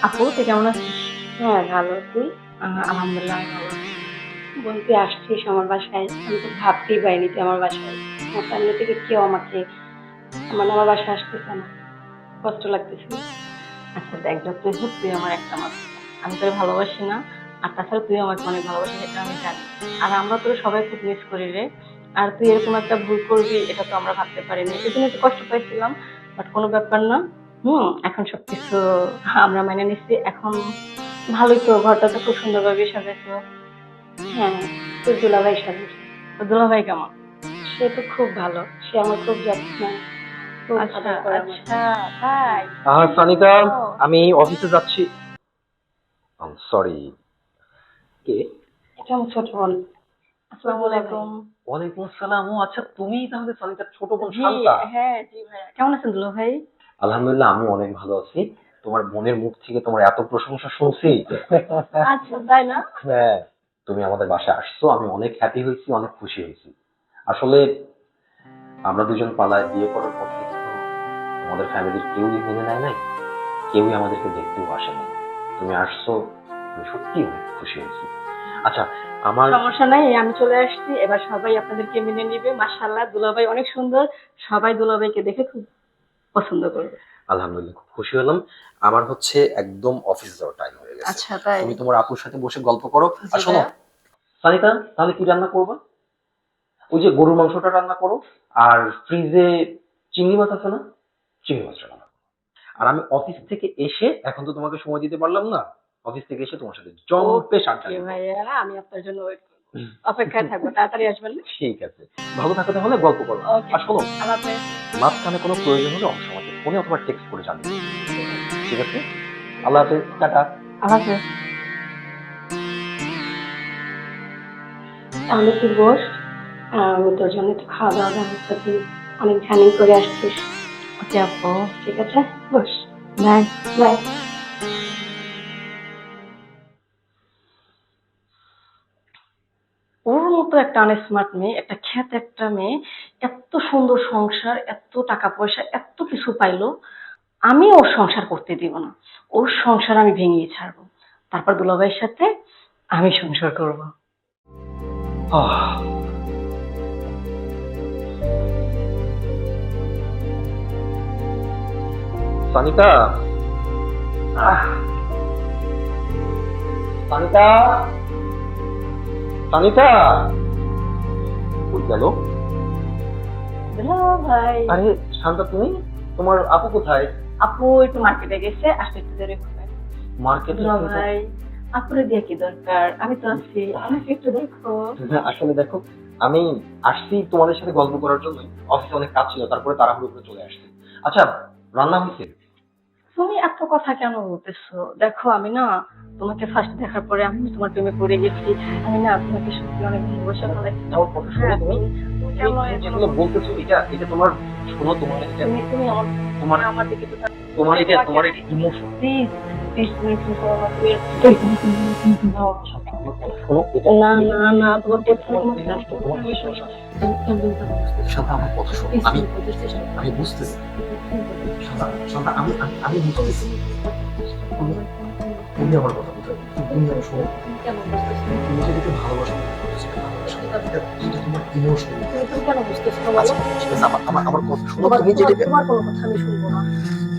আপু তুই কেমন আছিস? হ্যাঁ, ভালো। তুই? আলহামদুলিল্লাহ আমি ভালো আছি। বোন, তুই আসছিস আমার বাসায়? আমি তো ভাবতেই পারিনি তুই আমার বাসায়। আমার ফ্যামিলি থেকে কেউ আমাকে মানে আমার বাসায় আসতেছে না। কষ্ট লাগতেছে। আচ্ছা দেখ, যতই হোক তুই আমার একটা মাত্র বোন। আমি তোরে ভালোবাসি না, আর তাছাড়া তুই আমাকে অনেক ভালোবাসিস, এটা আমি জানি। আর আমরা তোরে সবাই খুব মিস করি রে। আর তুই এরকম একটা ভুল করবি এটা তো আমরা ভাবতে পারিনি, এই জন্য একটু কষ্ট পাইছিলাম। বাট কোনো ব্যাপার না। এখন সবকিছু আমরা মেনে নিচ্ছি এখন। ভালোই তো, ঘরটা তো খুব সুন্দরভাবে সাজাইছো। হ্যাঁ, তোর দুলাভাই সাজিয়েছে। তো দুলাভাই কেমন? সে তো খুব ভালো। সে আমার খুব যত্ন নেয়, খুব আচ্ছা আদর করে আমাকে। আচ্ছা, তাই? এই সানিকা, জন্য। আমি অফিসে যাচ্ছি। সরি। কে? এটা আমার ছোট বোন, তোর আসসালামু দুলাভাই। আলাইকুম। ওয়ালাইকুম আসসালাম। ও আচ্ছা, তুমিই তাহলে সানিকার ছোট বোন জি। শান্তা। হ্যাঁ জি ভাইয়া, কেমন আছেন দুলা ভাই? আলহামদুলিল্লাহ, আমি অনেক ভালো আছি। তোমার বোনের মুখ থেকে তোমার এত প্রশংসা শুনছি। আচ্ছা তাই না? হ্যাঁ, তুমি আমাদের বাসায় আসছো, আমি অনেক হ্যাপি হয়েছি, অনেক খুশি হয়েছি। আসলে আমরা দুজন পালায় বিয়ে করার পর থেকে তো আমাদের ফ্যামিলির কেউই মেনে নেয় নাই, কেউই আমাদেরকে দেখতেও আসে নাই। তুমি আসছো, আমি সত্যি অনেক খুশি হয়েছি। আচ্ছা, আমার সমস্যা নাই, আমি চলে আসছি, এবার সবাই আপনাদেরকে মেনে নিবে। মাশাআল্লাহ দুলাভাই অনেক সুন্দর। সবাই দুলাভাইকে দেখে খুব পছন্দ করবে। আলহামদুলিল্লাহ, খুব খুশি হলাম। আমার হচ্ছে একদম অফিস যাওয়ার টাইম হয়ে গেছে। আচ্ছা তাই? তুমি তোমার আপুর সাথে বসে গল্প করো। আর জি শোনো, ভাইয়া। সানিকা, তাহলে কি রান্না করবা? ওই যে গরুর মাংসটা রান্না করো, আর ফ্রিজে চিংড়ি মাছ আছে না? চিংড়ি মাছটা রান্না করো। আর আমি অফিস থেকে এসে, এখন তো তোমাকে সময় দিতে পারলাম না, অফিস থেকে এসে তোমার সাথে জম্পে আড্ডা ওকে দিব। ভাইয়া, আমি আপনার জন্য ওয়েট করবো। অপেক্ষায় থাকবো, তাড়াতাড়ি আসবেন না? ঠিক আছে, ভালো থাকো তাহলে, গল্প করো। ওকে। আর শোনো, আল্লাহ হাফেজ। মাঝখানে কোনো প্রয়োজন হলে অবশ্যই আমাকে ফোনে অথবা টেক্সট করে জানিও। ঠিক আছে। ঠিক আছে, আল্লাহ হাফেজ, টাটা। আল্লাহ হাফেজ। তাহলে তুই বস, আমি তোর জন্য একটু খাওয়া দাওয়ার ব্যবস্থা করি। অনেক ঝামেলা করে আসছিস। ওকে আপু। ঠিক আছে, বস। বাই। বাই। ওর মতো একটা আনস্মার্ট মেয়ে, একটা খ্যাত একটা মেয়ে, এত সুন্দর সংসার, এত টাকা পয়সা, এত কিছু পাইলো, আমি ওর সংসার করতে দিব না। ওর সংসার আমি ভেঙেই ছাড়বো। তারপর দুলাভাইয়ের সাথে আমি সংসার করব। আহ, সানিকা, আহ, সানিকা, সানিকা, কই গেল? দুলাভাই। আরে শান্তা, তুমি? তোমার আপু কোথায়? আপু একটু মার্কেটে গেছে, আসতে একটু দেরি হবে। মার্কেটে? দুলাভাই, আপুরে দিয়ে কি দরকার, আমি তো আছি, আমাকে একটু দেখো। আসলে দেখো, আমি আসছি তোমাদের সাথে গল্প করার জন্য। অফিসে অনেক কাজ ছিল, তারপরে তাড়াহুড়ো করে চলে আসছি। আচ্ছা, রান্না হয়েছে? তুমি এত কথা কেন বলতেছো? দেখো আমি না, তোমাকে ফার্স্ট দেখার পরে আমি তোমার প্রেমে পড়ে গেছি। আমি না তোমাকে সত্যি অনেক ভালোবাসা ফেলাইছি। আমার কথা শোনো হ্যাঁ, তুমি। তুমি তুমি কেন তুমি এগুলো যেগুলো বলছো? বলতেছো, এটা এটা তোমার, শোনো, তোমার এটা, তুমি তুমি আমার তোমার আমার দিকে তো তোমার এটা তোমাকে তোমার আমি এটা ইমোশন। প্লিজ প্লিজ তুমি কি করো না, তুমি আমার কথা শোনো, এটা না না না, তোমার কথা তোমার তোমার ইমোশন, কথা তোমার আমি ইমোশন। শুনবো। শান্তা, আমার কথা শোনো। প্লিজ আমি তুমি বুঝতে চেষ্টা করো। আমি বুঝতেছি। শান্তা, শান্তা, আমি বুঝতেছি। তুমি তুমি আমার কথা বুঝতে, তুমি আমার শোনো। তুমি কেন বুঝতেছো না? তুমি যেটাকে ভালোবাসা মনে করতেছো, এটা ভালোবাসা না। এটা তোমার ইমোশন। তুমি কেন বুঝতেছো না বলো? আচ্ছা, ঠিক আছে, আমার আমার আমার কথা শোনো। তোমার তুমি তোমার যেটাকে তোমার কোনো কথা আমি শুনবো না।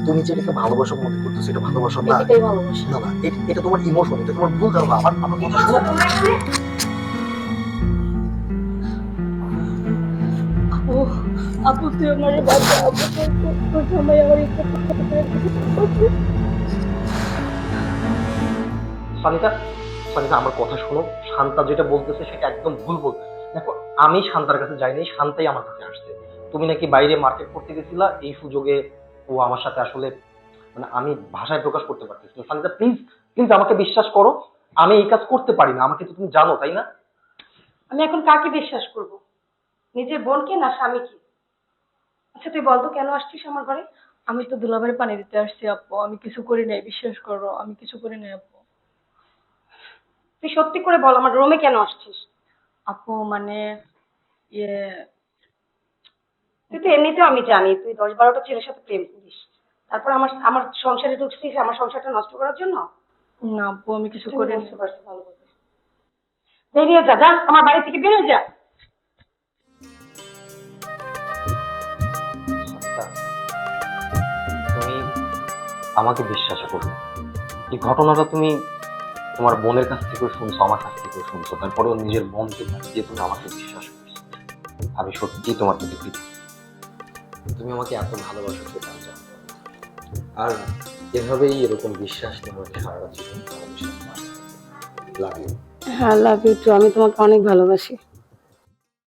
তুমি যেটাকে ভালোবাসা মনে করতেছো, এটা ভালোবাসা আমি না। এটাই ভালোবাসি। না না, এটা তোমার ইমোশন, এটা তোমার ভুল ধারণা। আমার কথা শোনো। আপু, আপু তুই আমার বাচ্চা, আপু তোর জামাই আমার ইচ্ছা করতে। সানিকা, সানিকা, আমার কথা শোনো। শান্তা যেটা বলতেছে সেটা একদম ভুল বলতেছে। দেখো, আমি শান্তার কাছে যাইনি, শান্তাই আমার কাছে আসছে। তুমি নাকি বাইরে মার্কেট করতে গেছিলা, এই সুযোগে ও আমার সাথে আসলে, মানে আমি ভাষায় প্রকাশ করতে পারতেছি না। সানিকা, প্লিজ, প্লিজ আমাকে বিশ্বাস করো। আমি এই কাজ করতে পারি না, আমাকে তো তুমি জানো, তাই না? আমি এখন কাকে বিশ্বাস করব? নিজের বোনকে না স্বামীকে? আচ্ছা তুই বলতো কেন আসছিস আমার ঘরে? আমি তো দুলাভাইয়ের পানি দিতে আসছি আপু, আমি কিছু করি নাই, বিশ্বাস করো আমি কিছু করি নাই আপু। তুই সত্যি করে বল, আমার রুমে কেন আসছিস? আপু মানে ইয়ে, তুই তো এমনিতেও আমি জানি তুই 10-12টা ছেলের সাথে প্রেম করিস। তারপর আমার আমার সংসারে ঢুকছিস আমার সংসারটা নষ্ট করার জন্য? না আব্বু, আমি কিছু তুমি করিনি। বুঝতে পারছো ভালো করে। বেরিয়ে যা, যা আমার বাড়ি থেকে বেরিয়ে যা। সানিকা, তুমি আমাকে বিশ্বাস করো, এই ঘটনাটা তুমি তোমার বোনের কাছ থেকেও শুনছো, আমার কাছ থেকেও শুনছো, তারপরেও নিজের মনকে দিয়ে তুমি আমাকে বিশ্বাস করছো। আমি সত্যিই তোমার প্রতি কৃতজ্ঞ। তুমি আমাকে এত ভালোবাসো সেটা আমি জানতাম না। আর এভাবেই এরকম বিশ্বাস তোমাকে সারা জীবন ভালোবাসা লাভ ইউ। হ্যাঁ লাভ ইউ টু, আমি তোমাকে অনেক ভালোবাসি।